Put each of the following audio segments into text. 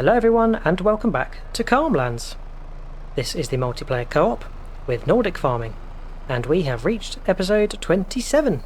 Hello everyone and welcome back to Calmlands. This is the multiplayer co-op with Nordic farming and we have reached episode 27.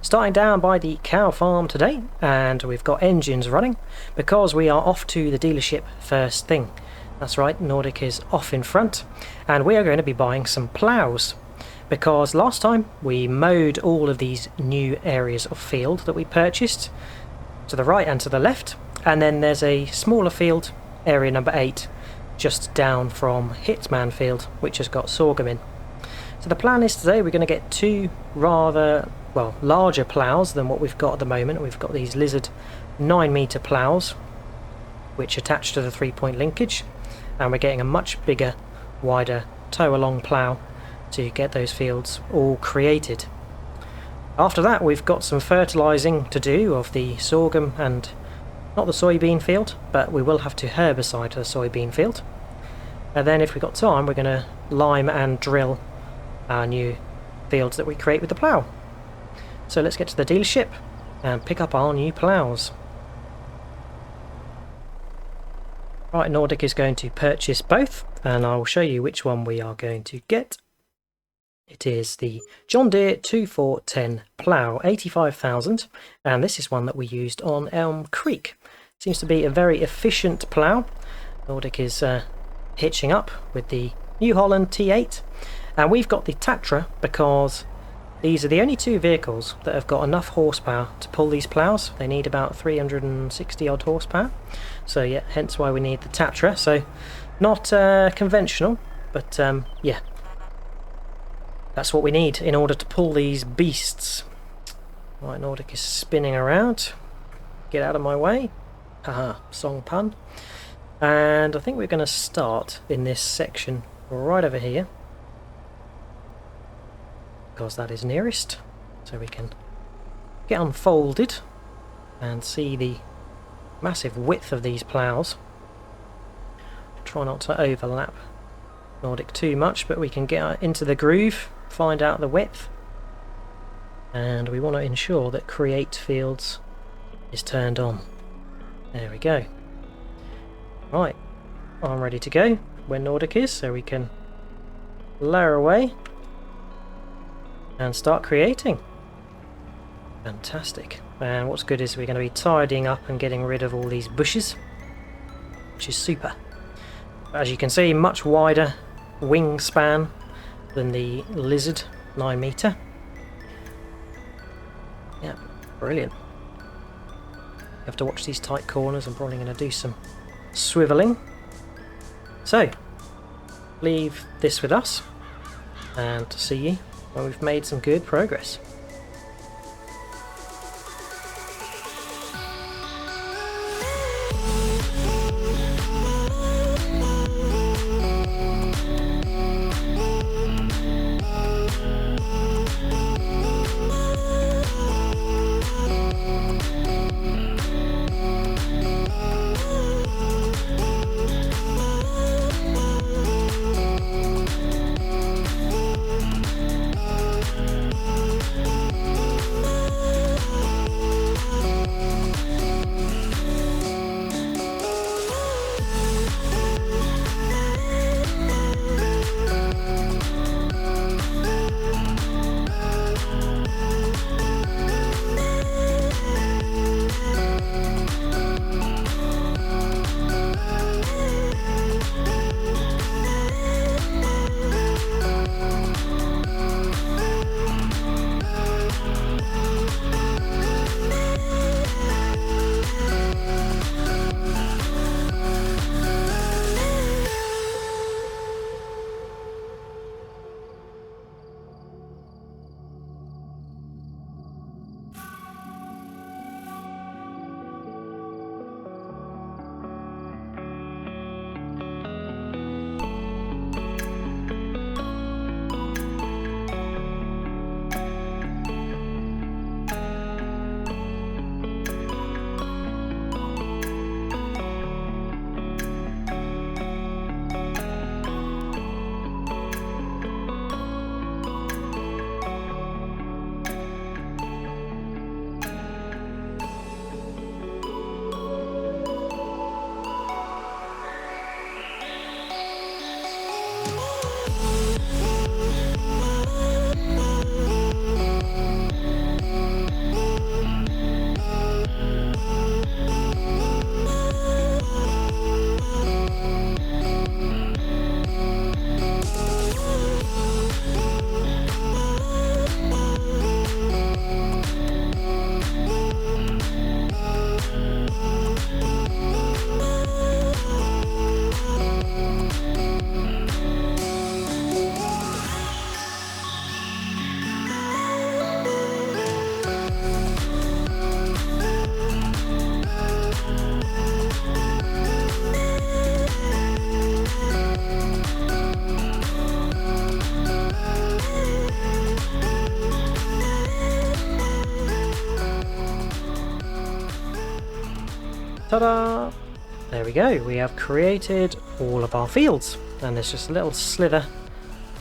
Starting down by the cow farm today, and we've got engines running because we are off to the dealership first thing. That's right, Nordic is off in front and we are going to be buying some ploughs because last time we mowed all of these new areas of field that we purchased to the right and to the left. And then there's a smaller field, area number 8, just down from Hitman field, which has got sorghum in. So the plan is today we're going to get two rather, larger ploughs than what we've got at the moment. We've got these lizard 9-metre ploughs, which attach to the 3-point linkage. And we're getting a much bigger, wider, tow-along plough to get those fields all created. After that we've got some fertilising to do of the sorghum and not the soybean field, but we will have to herbicide the soybean field. And then if we've got time, we're going to lime and drill our new fields that we create with the plough. So let's get to the dealership and pick up our new ploughs. Right, Nordic is going to purchase both, and I will show you which one we are going to get. It is the John Deere 2410 plough, 85,000, and this is one that we used on Elm Creek. Seems to be a very efficient plough. Nordic is hitching up with the New Holland T8, and we've got the Tatra because these are the only two vehicles that have got enough horsepower to pull these ploughs. They need about 360 odd horsepower, so yeah, hence why we need the Tatra. So not conventional, but yeah, that's what we need in order to pull these beasts. Right, Nordic is spinning around. Get out of my way. Haha, song pun. And I think we're going to start in this section right over here, because that is nearest, so we can get unfolded and see the massive width of these ploughs. Try not to overlap Nordic too much, but we can get into the groove, find out the width, and we want to ensure that create fields is turned on. There we go. Right, I'm ready to go when Nordic is, so we can lower away and start creating. Fantastic. And what's good is we're going to be tidying up and getting rid of all these bushes, which is super. As you can see, much wider wingspan than the lizard 9-metre. Yeah, brilliant. You have to watch these tight corners. I'm probably going to do some swiveling. So, leave this with us and see you when we've made some good progress. Ta-da! There we go, we have created all of our fields, and there's just a little slither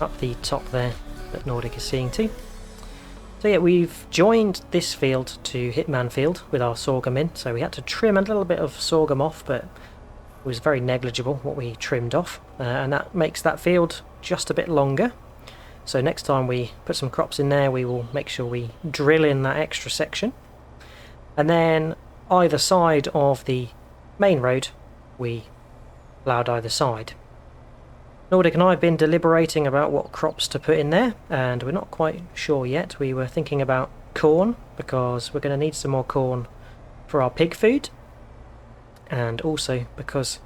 up the top there that Nordic is seeing too. So yeah, we've joined this field to Hitman field with our sorghum in, so we had to trim a little bit of sorghum off, but it was very negligible what we trimmed off, and that makes that field just a bit longer. So next time we put some crops in there, we will make sure we drill in that extra section, and then either side of the main road we ploughed either side. Nordic and I have been deliberating about what crops to put in there, and we're not quite sure yet. We were thinking about corn, because we're going to need some more corn for our pig food, and also because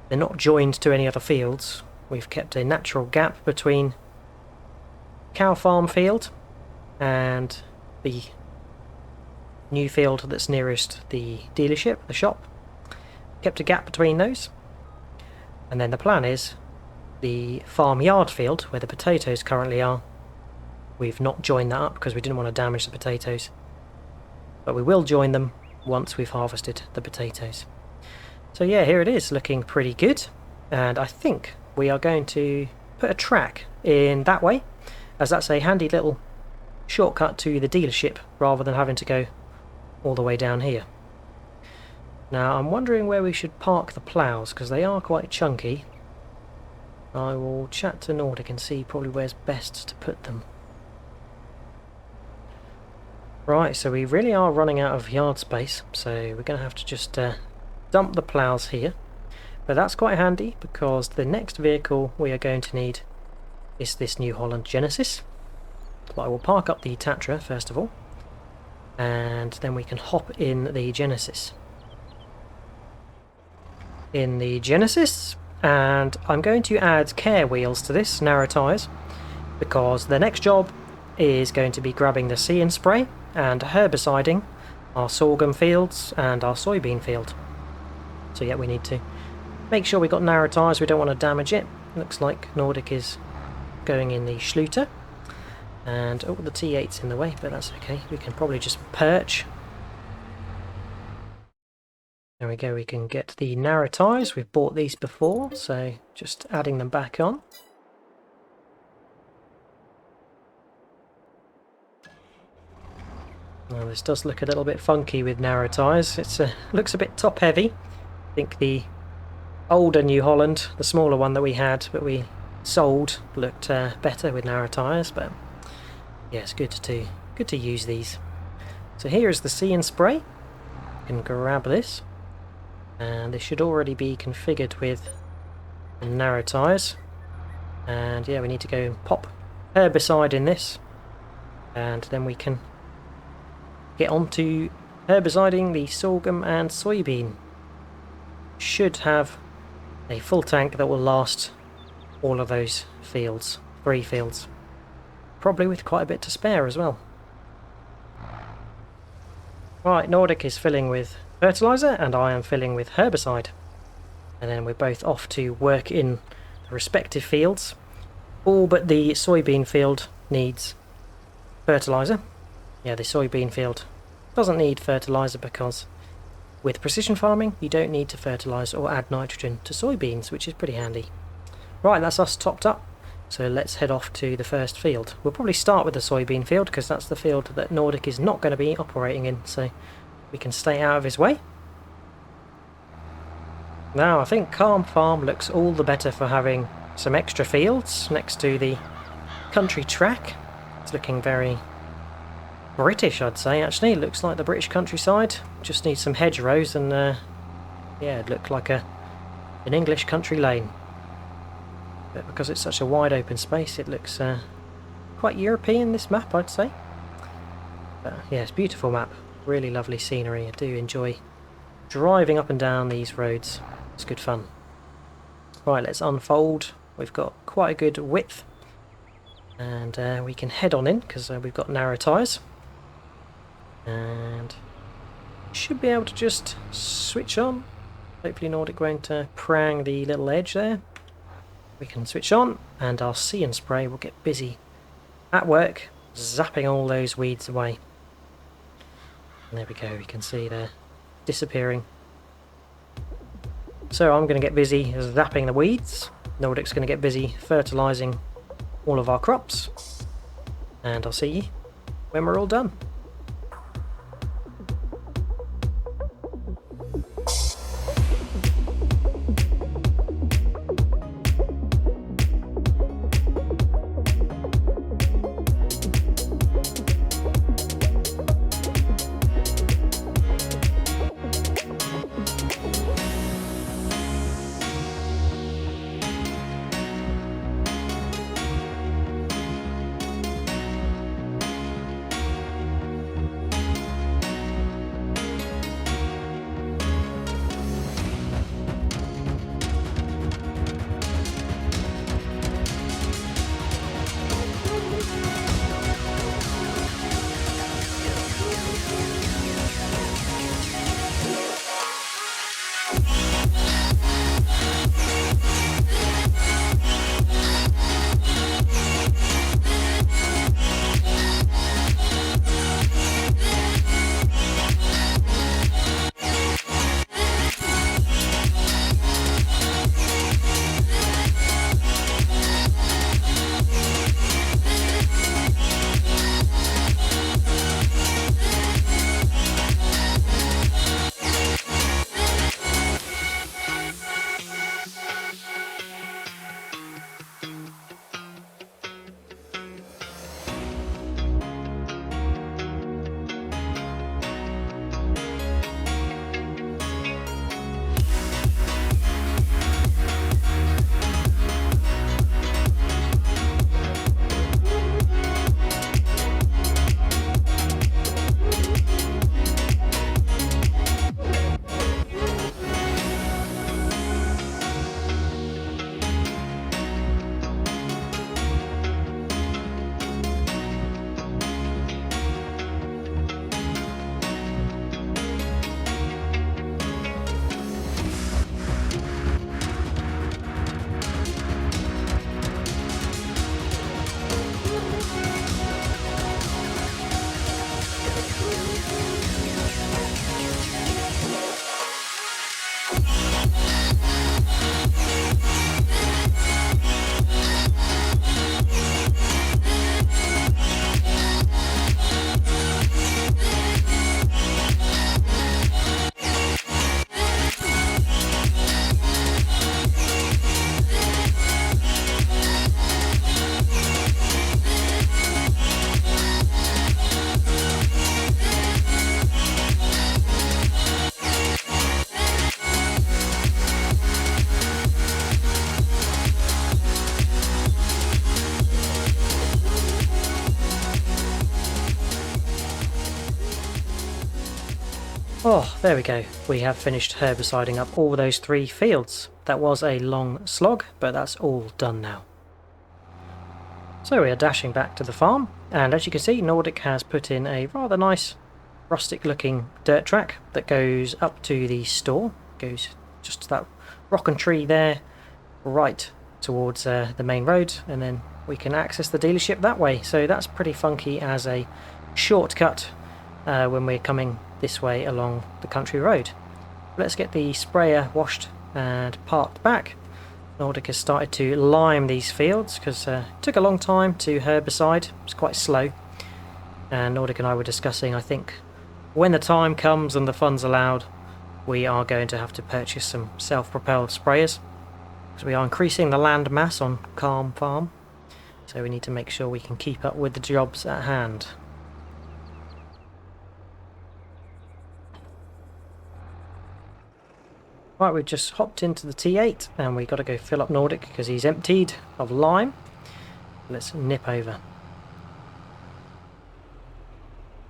they're not joined to any other fields, we've kept a natural gap between cow farm field and the new field that's nearest the dealership, the shop. Kept a gap between those, and then the plan is the farmyard field where the potatoes currently are, we've not joined that up because we didn't want to damage the potatoes, but we will join them once we've harvested the potatoes. So yeah, here it is, looking pretty good, and I think we are going to put a track in that way, as that's a handy little shortcut to the dealership rather than having to go all the way down here. Now I'm wondering where we should park the ploughs, because they are quite chunky. I will chat to Nordic and see probably where's best to put them. Right, so we really are running out of yard space, so we're going to have to just dump the ploughs here. But that's quite handy, because the next vehicle we are going to need is this New Holland Genesis. But I will park up the Tatra first of all, and then we can hop in the Genesis. And I'm going to add care wheels to this, narrow tyres, because the next job is going to be grabbing the See and Spray and herbiciding our sorghum fields and our soybean field. So yeah, we need to make sure we've got narrow tyres, we don't want to damage it. Looks like Nordic is going in the Schluter, and oh, the T8's in the way, but that's okay, we can probably just perch. There we go, we can get the narrow tyres, we've bought these before, so just adding them back on. Now this does look a little bit funky with narrow tyres, it looks a bit top heavy. I think the older New Holland, the smaller one that we had but we sold, looked better with narrow tyres, but yeah, it's good to use these. So here is the See and Spray, you can grab this. And this should already be configured with narrow tyres, and yeah, we need to go and pop herbicide in this, and then we can get on to herbiciding the sorghum and soybean. Should have a full tank that will last all of those fields, 3 fields, probably with quite a bit to spare as well. Right, Nordic is filling with fertiliser and I am filling with herbicide, and then we're both off to work in the respective fields. All but the soybean field needs fertiliser. Yeah, the soybean field doesn't need fertiliser because with precision farming you don't need to fertilise or add nitrogen to soybeans, which is pretty handy. Right, that's us topped up, so let's head off to the first field. We'll probably start with the soybean field because that's the field that Nordic is not going to be operating in, so we can stay out of his way. Now I think Calm Farm looks all the better for having some extra fields next to the country track. It's looking very British, I'd say, actually. It looks like the British countryside. Just needs some hedgerows and yeah, it looked like an English country lane. But because it's such a wide open space, it looks quite European, this map, I'd say. But yeah, it's a beautiful map. Really lovely scenery. I do enjoy driving up and down these roads. It's good fun. Right, let's unfold. We've got quite a good width, and we can head on in because we've got narrow tyres, and should be able to just switch on. Hopefully Nordic won't prang the little edge there. We can switch on and our See and Spray will get busy at work zapping all those weeds away. And there we go, we can see they're disappearing. So I'm going to get busy zapping the weeds. Nordic's going to get busy fertilising all of our crops. And I'll see you when we're all done. Oh, there we go. We have finished herbiciding up all those 3 fields. That was a long slog, but that's all done now. So we are dashing back to the farm, and as you can see, Nordic has put in a rather nice rustic looking dirt track that goes up to the store. Goes just to that rock tree there, right towards the main road, and then we can access the dealership that way. So that's pretty funky as a shortcut when we're coming this way along the country road. Let's get the sprayer washed and parked back. Nordic has started to lime these fields because it took a long time to herbicide. It's quite slow, and Nordic and I were discussing, I think when the time comes and the funds allowed, we are going to have to purchase some self-propelled sprayers because we are increasing the land mass on Calm Farm, so we need to make sure we can keep up with the jobs at hand. Right, we've just hopped into the T8 and we've got to go fill up Nordic because he's emptied of lime. Let's nip over.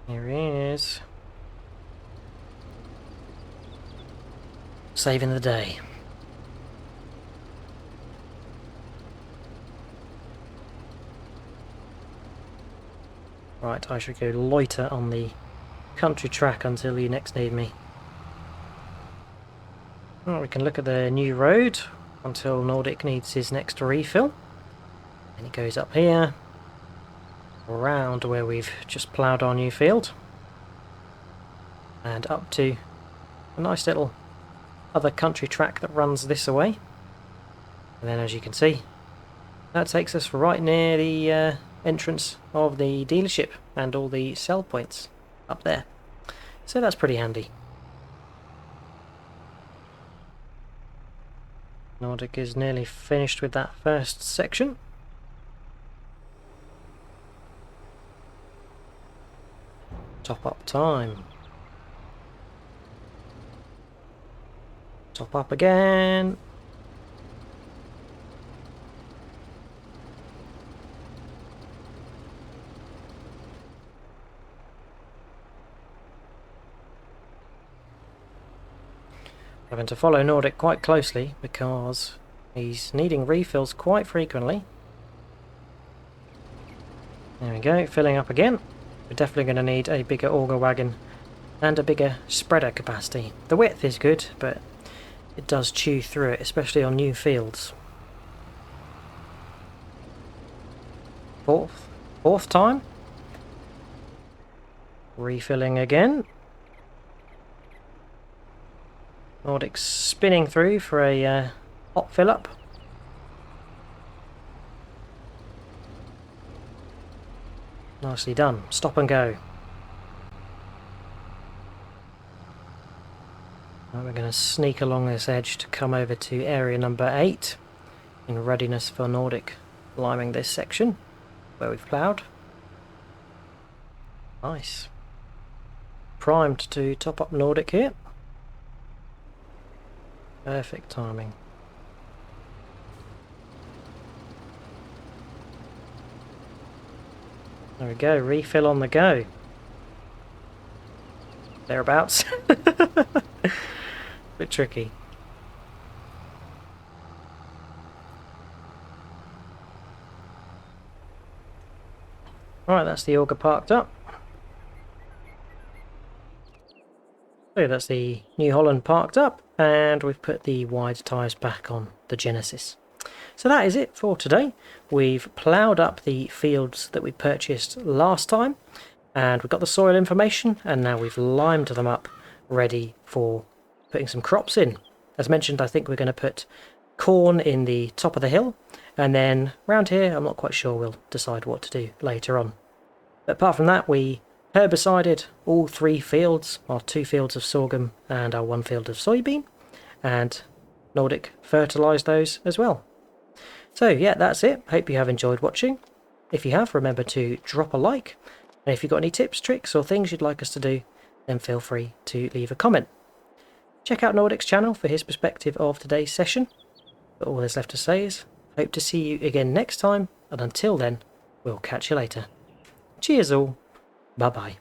Here he is. Saving the day. Right, I should go loiter on the country track until you next need me. Well, we can look at the new road until Nordic needs his next refill. And it goes up here, around where we've just ploughed our new field, and up to a nice little other country track that runs this away. And then, as you can see, that takes us right near the entrance of the dealership and all the sell points up there. So that's pretty handy. Nordic is nearly finished with that first section. Top up time. Top up again. Having to follow Nordic quite closely because he's needing refills quite frequently. There we go, filling up again. We're definitely going to need a bigger auger wagon and a bigger spreader capacity. The width is good, but it does chew through it, especially on new fields. Fourth time. Refilling again. Nordic's spinning through for a hot fill up. Nicely done. Stop and go. Now we're going to sneak along this edge to come over to area number 8 in readiness for Nordic liming this section where we've ploughed. Nice. Primed to top up Nordic here. Perfect timing. There we go, refill on the go. Thereabouts. Bit tricky. Right, that's the auger parked up. So that's the New Holland parked up, and we've put the wide tyres back on the Genesis. So that is it for today. We've ploughed up the fields that we purchased last time, and we've got the soil information, and now we've limed them up ready for putting some crops in. As mentioned, I think we're going to put corn in the top of the hill, and then round here I'm not quite sure, we'll decide what to do later on. But apart from that, we herbicided all 3 fields, our 2 fields of sorghum and our 1 field of soybean, and Nordic fertilised those as well. So yeah, that's it. Hope you have enjoyed watching. If you have, remember to drop a like, and if you've got any tips, tricks or things you'd like us to do, then feel free to leave a comment. Check out Nordic's channel for his perspective of today's session. But all there's left to say is, hope to see you again next time, and until then, we'll catch you later. Cheers all. Bye bye.